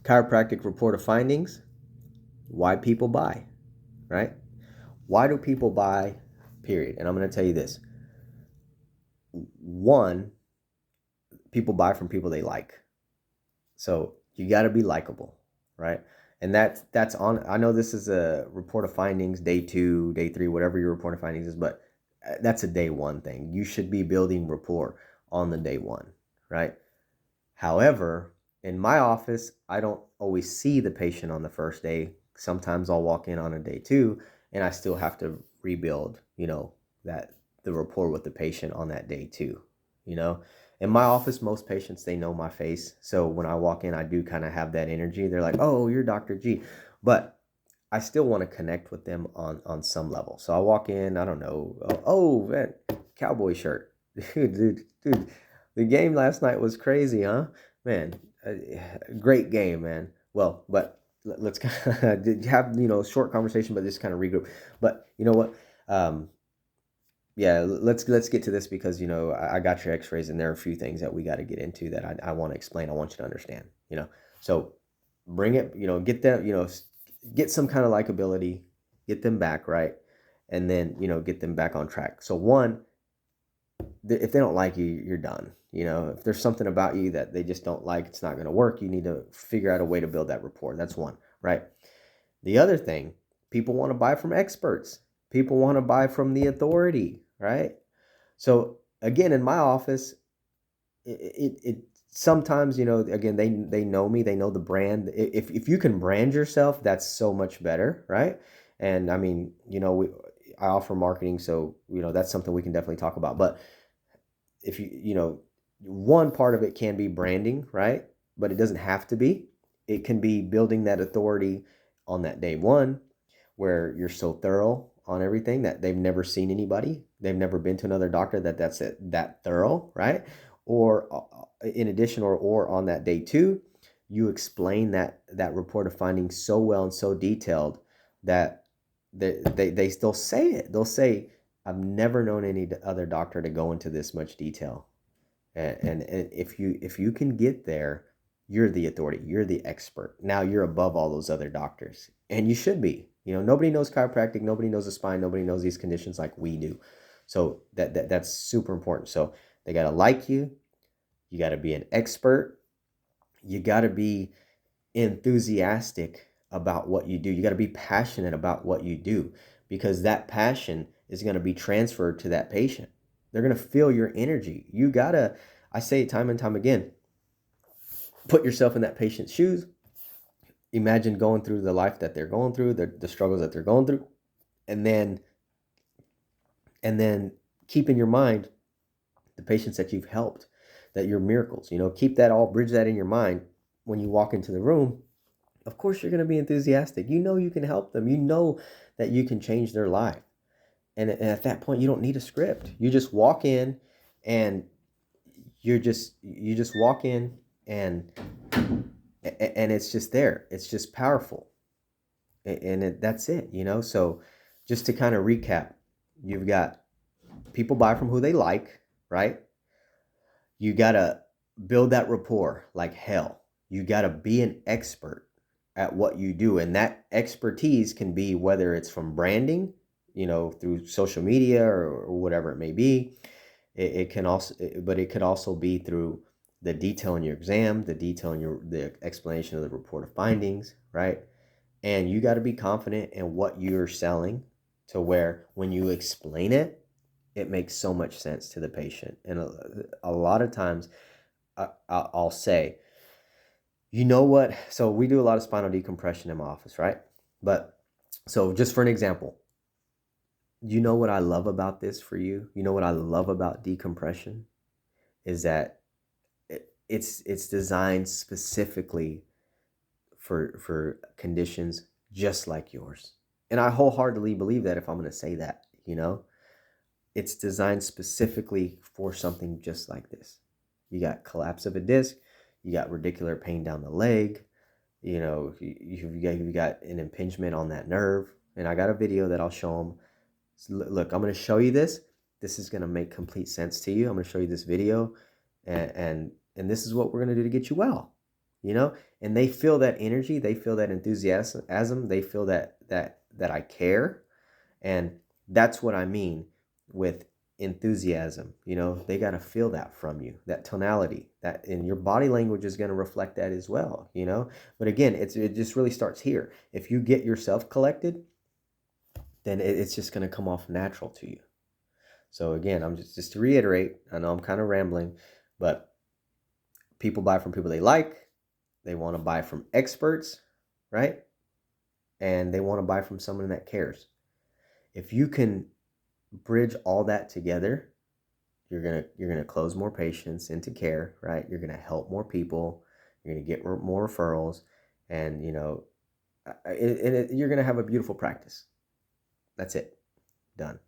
Chiropractic Report of Findings. Why people buy, right? Why do people buy, period? And I'm going to tell you this. One, people buy from people they like. So you got to be likable, right? And that's on. I know this is a report of findings, day 2, day 3, whatever your report of findings is, but that's a day 1 thing. You should be building rapport on the day 1, right? However, in my office, I don't always see the patient on the first day. Sometimes I'll walk in on a day 2 and I still have to rebuild, that the rapport with the patient on that day 2, you know. In my office, most patients, they know my face. So when I walk in, I do kind of have that energy. They're like, "Oh, you're Dr. G." But I still want to connect with them on some level. So I walk in, I don't know, oh man, cowboy shirt. Dude, the game last night was crazy, huh? Man, great game, man. Well, but let's have, short conversation, but just kind of regroup. But you know what? Yeah, let's get to this because I got your X-rays and there are a few things that we got to get into that I want to explain. I want you to understand. So bring it. Get them. Get some kind of likability, get them back right, and then get them back on track. So one, if they don't like you, you're done. If there's something about you that they just don't like, it's not going to work. You need to figure out a way to build that rapport. That's one, right? The other thing, people want to buy from experts. People want to buy from the authority, right? So again, in my office, it sometimes, again, they know me, they know the brand. If you can brand yourself, that's so much better, right? And I mean, I offer marketing, so that's something we can definitely talk about. But if one part of it can be branding, right? But it doesn't have to be. It can be building that authority on that day 1 where you're so thorough on everything that they've never seen anybody. They've never been to another doctor that's it, that thorough, right? Or in addition, or on that day 2, you explain that report of findings so well and so detailed that they still say it. They'll say, "I've never known any other doctor to go into this much detail." And if you can get there, you're the authority, you're the expert. Now you're above all those other doctors, and you should be. Nobody knows chiropractic, nobody knows the spine, nobody knows these conditions like we do. So that's super important. So they got to like you. You got to be an expert. You got to be enthusiastic about what you do. You got to be passionate about what you do, because that passion is going to be transferred to that patient. They're going to feel your energy. You got to, I say it time and time again, put yourself in that patient's shoes. Imagine going through the life that they're going through, the struggles that they're going through, and then keep in your mind the patients that you've helped, that you're miracles. Keep that, all bridge that in your mind when you walk into the room. Of course, you're going to be enthusiastic. You can help them. You know that you can change their life. And at that point, you don't need a script. You just walk in and you just walk in and it's just there. It's just powerful. And that's it, So just to kind of recap, you've got people buy from who they like, right? You got to build that rapport like hell. You got to be an expert at what you do. And that expertise can be whether it's from branding, through social media or whatever it may be. It can also, but it could also be through the detail in your exam, the detail in the explanation of the report of findings, right? And you got to be confident in what you're selling to where when you explain it, it makes so much sense to the patient. And a lot of times I'll say, what? So we do a lot of spinal decompression in my office, right? But so just for an example, what I love about this for you? What I love about decompression is that it's designed specifically for conditions just like yours. And I wholeheartedly believe that, if I'm going to say that, it's designed specifically for something just like this. You got collapse of a disc, you got radicular pain down the leg, you've got an impingement on that nerve. And I got a video that I'll show them. So look, I'm going to show you this. This is going to make complete sense to you. I'm going to show you this video, and this is what we're going to do to get you well. you know, and they feel that energy, they feel that enthusiasm, they feel that I care. And that's what I mean with enthusiasm. You know, they got to feel that from you, that tonality, that, and your body language is going to reflect that as well, you know. But again, it just really starts here. If you get yourself collected, then it's just going to come off natural to you. So again, I'm just to reiterate, I know I'm kind of rambling, but people buy from people they like. They want to buy from experts, right? And they want to buy from someone that cares. If you can bridge all that together, you're gonna close more patients into care, right? You're gonna help more people. You're gonna get more referrals, and you know, you're gonna have a beautiful practice. That's it. Done.